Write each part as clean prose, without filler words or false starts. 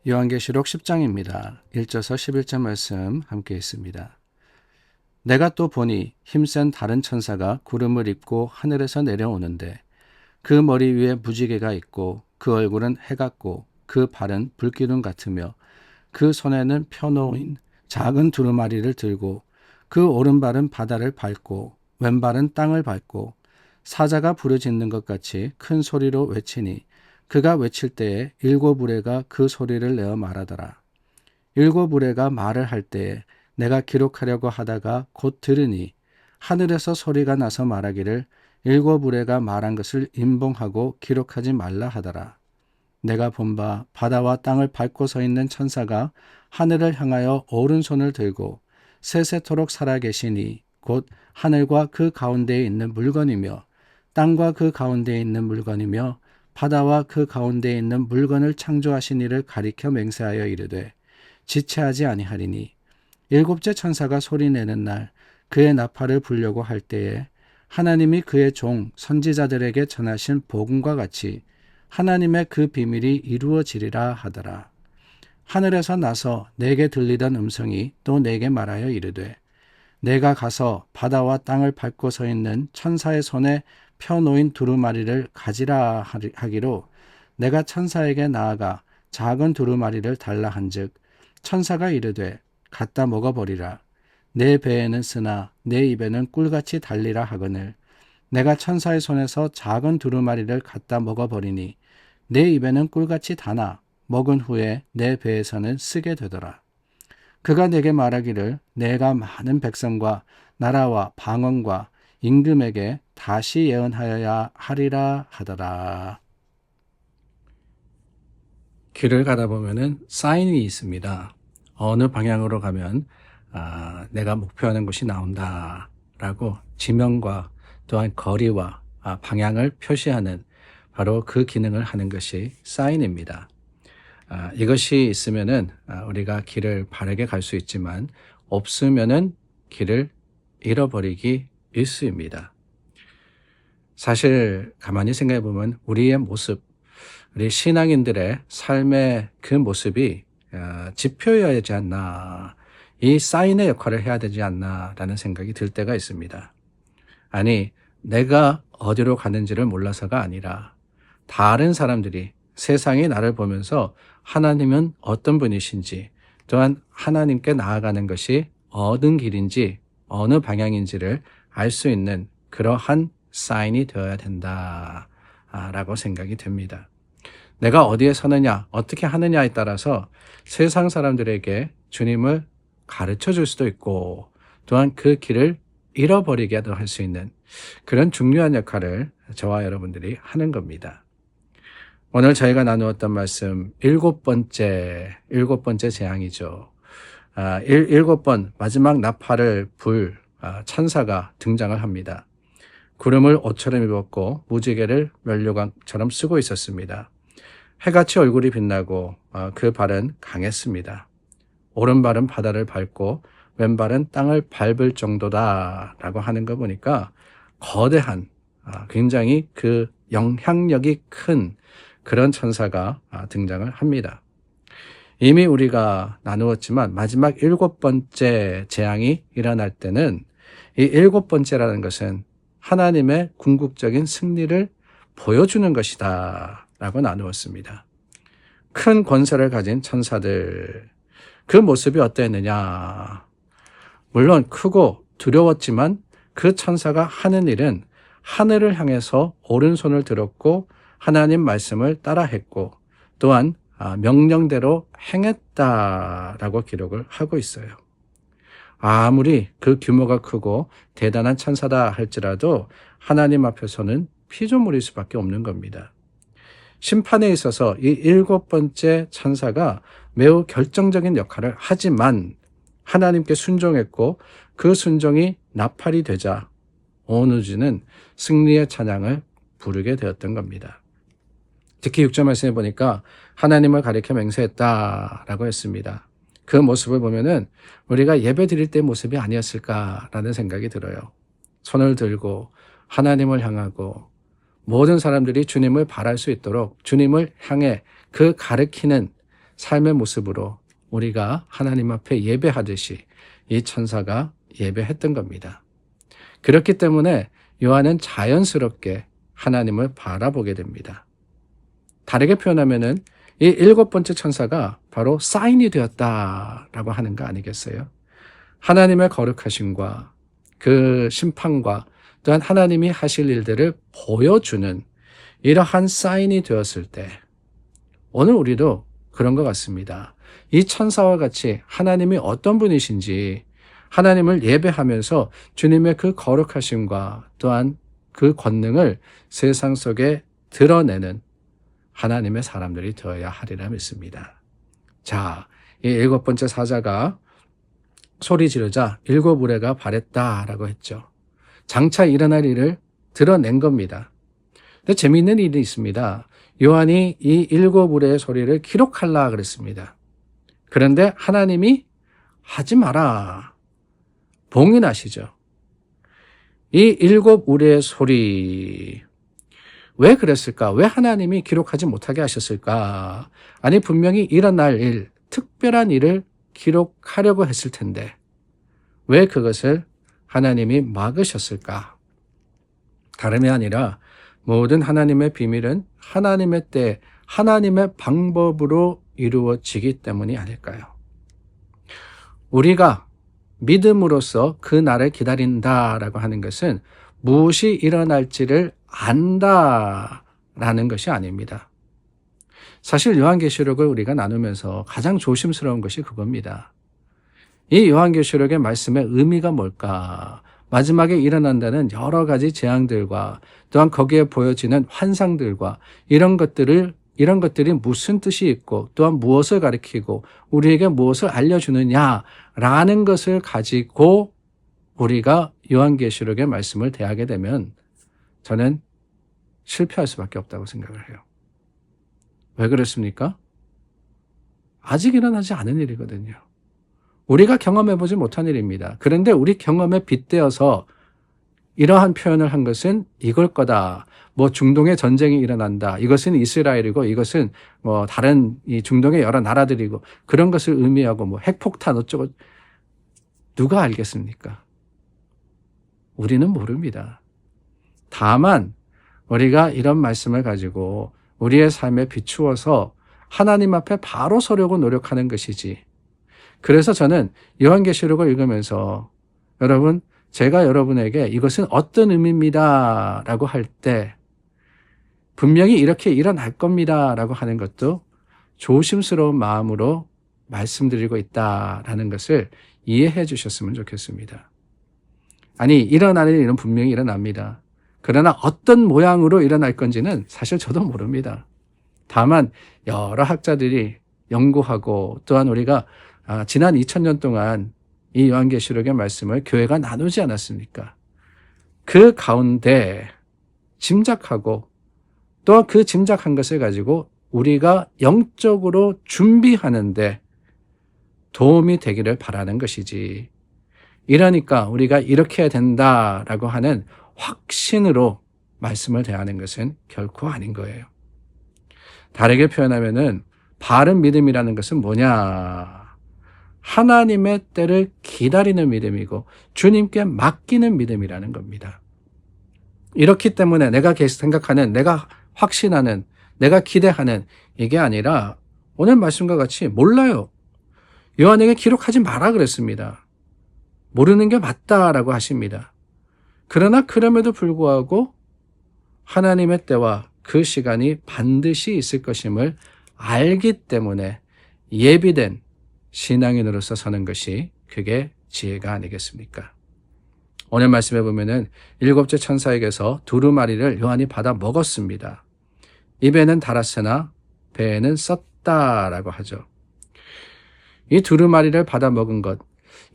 요한계시록 10장입니다. 1절에서 11절 말씀 함께 있습니다. 내가 또 보니 힘센 다른 천사가 구름을 입고 하늘에서 내려오는데 그 머리 위에 무지개가 있고 그 얼굴은 해 같고 그 발은 불기둥 같으며 그 손에는 펴놓인 작은 두루마리를 들고 그 오른발은 바다를 밟고 왼발은 땅을 밟고 사자가 부르짖는 것 같이 큰 소리로 외치니 그가 외칠 때에 일곱 우레가 그 소리를 내어 말하더라. 일곱 우레가 말을 할 때에 내가 기록하려고 하다가 곧 들으니 하늘에서 소리가 나서 말하기를 일곱 우레가 말한 것을 임봉하고 기록하지 말라 하더라. 내가 본 바 바다와 땅을 밟고 서 있는 천사가 하늘을 향하여 오른손을 들고 세세토록 살아계시니 곧 하늘과 그 가운데에 있는 물건이며 땅과 그 가운데에 있는 물건이며 바다와 그 가운데에 있는 물건을 창조하신 이를 가리켜 맹세하여 이르되 지체하지 아니하리니 일곱째 천사가 소리내는 날 그의 나팔을 불려고 할 때에 하나님이 그의 종 선지자들에게 전하신 복음과 같이 하나님의 그 비밀이 이루어지리라 하더라. 하늘에서 나서 내게 들리던 음성이 또 내게 말하여 이르되 내가 가서 바다와 땅을 밟고 서 있는 천사의 손에 펴놓인 두루마리를 가지라 하기로 내가 천사에게 나아가 작은 두루마리를 달라 한즉 천사가 이르되 갖다 먹어버리라. 내 배에는 쓰나 내 입에는 꿀같이 달리라 하거늘 내가 천사의 손에서 작은 두루마리를 갖다 먹어버리니 내 입에는 꿀같이 다나 먹은 후에 내 배에서는 쓰게 되더라. 그가 내게 말하기를 내가 많은 백성과 나라와 방언과 임금에게 다시 예언하여야 하리라 하더라. 길을 가다 보면은 사인이 있습니다. 어느 방향으로 가면 내가 목표하는 곳이 나온다라고 지명과 또한 거리와 방향을 표시하는 바로 그 기능을 하는 것이 사인입니다. 이것이 있으면은 우리가 길을 바르게 갈 수 있지만 없으면은 길을 잃어버리기 일쑤입니다. 사실 가만히 생각해 보면 우리의 모습, 우리 신앙인들의 삶의 그 모습이 지표여야 하지 않나, 이 사인의 역할을 해야 되지 않나라는 생각이 들 때가 있습니다. 아니, 내가 어디로 가는지를 몰라서가 아니라 다른 사람들이 세상이 나를 보면서 하나님은 어떤 분이신지 또한 하나님께 나아가는 것이 어느 길인지 어느 방향인지를 알 수 있는 그러한 사인이 되어야 된다라고 생각이 됩니다. 내가 어디에 서느냐 어떻게 하느냐에 따라서 세상 사람들에게 주님을 가르쳐 줄 수도 있고 또한 그 길을 잃어버리게도 할 수 있는 그런 중요한 역할을 저와 여러분들이 하는 겁니다. 오늘 저희가 나누었던 말씀 일곱 번째 재앙이죠. 일곱 번 마지막 나팔을 불 천사가 등장을 합니다. 구름을 옷처럼 입었고 무지개를 면류관처럼 쓰고 있었습니다. 해같이 얼굴이 빛나고 그 발은 강했습니다. 오른발은 바다를 밟고 왼발은 땅을 밟을 정도다라고 하는 거 보니까 거대한 굉장히 그 영향력이 큰 그런 천사가 등장을 합니다. 이미 우리가 나누었지만 마지막 일곱 번째 재앙이 일어날 때는 이 일곱 번째라는 것은 하나님의 궁극적인 승리를 보여주는 것이다 라고 나누었습니다. 큰 권세를 가진 천사들, 그 모습이 어땠느냐? 물론 크고 두려웠지만 그 천사가 하는 일은 하늘을 향해서 오른손을 들었고 하나님 말씀을 따라했고 또한 명령대로 행했다라고 기록을 하고 있어요. 아무리 그 규모가 크고 대단한 천사다 할지라도 하나님 앞에서는 피조물일 수밖에 없는 겁니다. 심판에 있어서 이 일곱 번째 천사가 매우 결정적인 역할을 하지만 하나님께 순종했고 그 순종이 나팔이 되자 오누지는 승리의 찬양을 부르게 되었던 겁니다. 특히 6절 말씀에 보니까 하나님을 가리켜 맹세했다라고 했습니다. 그 모습을 보면은 우리가 예배 드릴 때 모습이 아니었을까라는 생각이 들어요. 손을 들고 하나님을 향하고 모든 사람들이 주님을 바랄 수 있도록 주님을 향해 그 가르치는 삶의 모습으로 우리가 하나님 앞에 예배하듯이 이 천사가 예배했던 겁니다. 그렇기 때문에 요한은 자연스럽게 하나님을 바라보게 됩니다. 다르게 표현하면은 이 7번째 천사가 바로 사인이 되었다라고 하는 거 아니겠어요? 하나님의 거룩하심과 그 심판과 또한 하나님이 하실 일들을 보여주는 이러한 사인이 되었을 때 오늘 우리도 그런 것 같습니다. 이 천사와 같이 하나님이 어떤 분이신지 하나님을 예배하면서 주님의 그 거룩하심과 또한 그 권능을 세상 속에 드러내는 하나님의 사람들이 되어야 하리라 믿습니다. 자, 이 7번째 사자가 소리 지르자 7 우레가 발했다라고 했죠. 장차 일어날 일을 드러낸 겁니다. 근데 재미있는 일이 있습니다. 요한이 이 7 우레의 소리를 기록하려 그랬습니다. 그런데 하나님이 하지 마라. 봉인하시죠. 이 7 우레의 소리 왜 그랬을까? 왜 하나님이 기록하지 못하게 하셨을까? 아니 분명히 일어날 일, 특별한 일을 기록하려고 했을 텐데 왜 그것을 하나님이 막으셨을까? 다름이 아니라 모든 하나님의 비밀은 하나님의 때, 하나님의 방법으로 이루어지기 때문이 아닐까요? 우리가 믿음으로써 그 날을 기다린다라고 하는 것은 무엇이 일어날지를 안다라는 것이 아닙니다. 사실 요한계시록을 우리가 나누면서 가장 조심스러운 것이 그겁니다. 이 요한계시록의 말씀의 의미가 뭘까? 마지막에 일어난다는 여러 가지 재앙들과 또한 거기에 보여지는 환상들과 이런 것들이 무슨 뜻이 있고 또한 무엇을 가리키고 우리에게 무엇을 알려주느냐라는 것을 가지고 우리가 요한계시록의 말씀을 대하게 되면 저는 실패할 수밖에 없다고 생각을 해요. 왜 그렇습니까? 아직 일어나지 않은 일이거든요. 우리가 경험해보지 못한 일입니다. 그런데 우리 경험에 빗대어서 이러한 표현을 한 것은 이걸 거다. 뭐 중동에 전쟁이 일어난다. 이것은 이스라엘이고 이것은 뭐 다른 이 중동의 여러 나라들이고 그런 것을 의미하고 뭐 핵폭탄 어쩌고 누가 알겠습니까? 우리는 모릅니다. 다만 우리가 이런 말씀을 가지고 우리의 삶에 비추어서 하나님 앞에 바로 서려고 노력하는 것이지. 그래서 저는 요한계시록을 읽으면서 여러분, 제가 여러분에게 이것은 어떤 의미입니다 라고 할 때 분명히 이렇게 일어날 겁니다 라고 하는 것도 조심스러운 마음으로 말씀드리고 있다라는 것을 이해해 주셨으면 좋겠습니다. 아니, 일어나는 일은 분명히 일어납니다. 그러나 어떤 모양으로 일어날 건지는 사실 저도 모릅니다. 다만 여러 학자들이 연구하고 또한 우리가 지난 2000년 동안 이 요한계시록의 말씀을 교회가 나누지 않았습니까? 그 가운데 짐작하고 또 그 짐작한 것을 가지고 우리가 영적으로 준비하는데 도움이 되기를 바라는 것이지. 이러니까 우리가 이렇게 해야 된다라고 하는 확신으로 말씀을 대하는 것은 결코 아닌 거예요. 다르게 표현하면은 바른 믿음이라는 것은 뭐냐? 하나님의 때를 기다리는 믿음이고 주님께 맡기는 믿음이라는 겁니다. 이렇기 때문에 내가 생각하는, 내가 확신하는, 내가 기대하는 이게 아니라 오늘 말씀과 같이 몰라요. 요한에게 기록하지 마라 그랬습니다. 모르는 게 맞다라고 하십니다. 그러나 그럼에도 불구하고 하나님의 때와 그 시간이 반드시 있을 것임을 알기 때문에 예비된 신앙인으로서 서는 것이 그게 지혜가 아니겠습니까? 오늘 말씀해 보면은 7째 천사에게서 두루마리를 요한이 받아 먹었습니다. 입에는 달았으나 배에는 썼다라고 하죠. 이 두루마리를 받아 먹은 것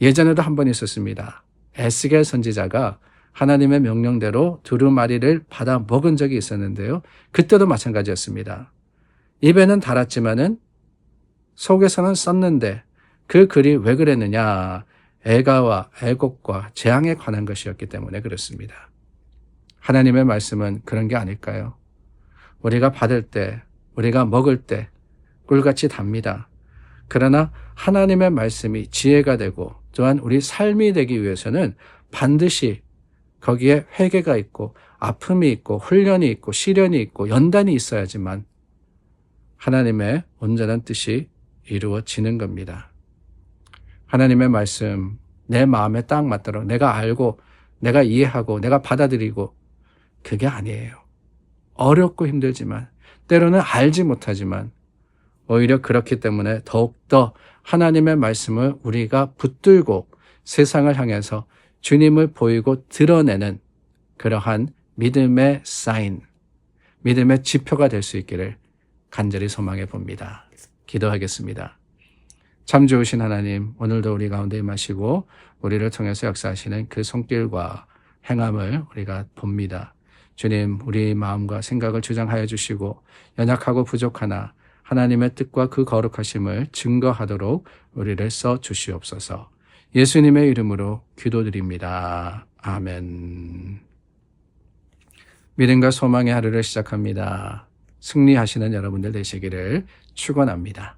예전에도 한 번 있었습니다. 에스겔 선지자가 하나님의 명령대로 두루마리를 받아 먹은 적이 있었는데요. 그때도 마찬가지였습니다. 입에는 달았지만은 속에서는 썼는데 그 글이 왜 그랬느냐? 애가와 애곡과 재앙에 관한 것이었기 때문에 그렇습니다. 하나님의 말씀은 그런 게 아닐까요? 우리가 받을 때, 우리가 먹을 때 꿀같이 답니다. 그러나 하나님의 말씀이 지혜가 되고 또한 우리 삶이 되기 위해서는 반드시 거기에 회개가 있고 아픔이 있고 훈련이 있고 시련이 있고 연단이 있어야지만 하나님의 온전한 뜻이 이루어지는 겁니다. 하나님의 말씀 내 마음에 딱 맞도록 내가 알고 내가 이해하고 내가 받아들이고 그게 아니에요. 어렵고 힘들지만 때로는 알지 못하지만 오히려 그렇기 때문에 더욱더 하나님의 말씀을 우리가 붙들고 세상을 향해서 주님을 보이고 드러내는 그러한 믿음의 사인, 믿음의 지표가 될 수 있기를 간절히 소망해 봅니다. 기도하겠습니다. 참 좋으신 하나님, 오늘도 우리 가운데 임하시고 우리를 통해서 역사하시는 그 손길과 행함을 우리가 봅니다. 주님, 우리 마음과 생각을 주장하여 주시고 연약하고 부족하나 하나님의 뜻과 그 거룩하심을 증거하도록 우리를 써 주시옵소서. 예수님의 이름으로 기도드립니다. 아멘. 믿음과 소망의 하루를 시작합니다. 승리하시는 여러분들 되시기를 축원합니다.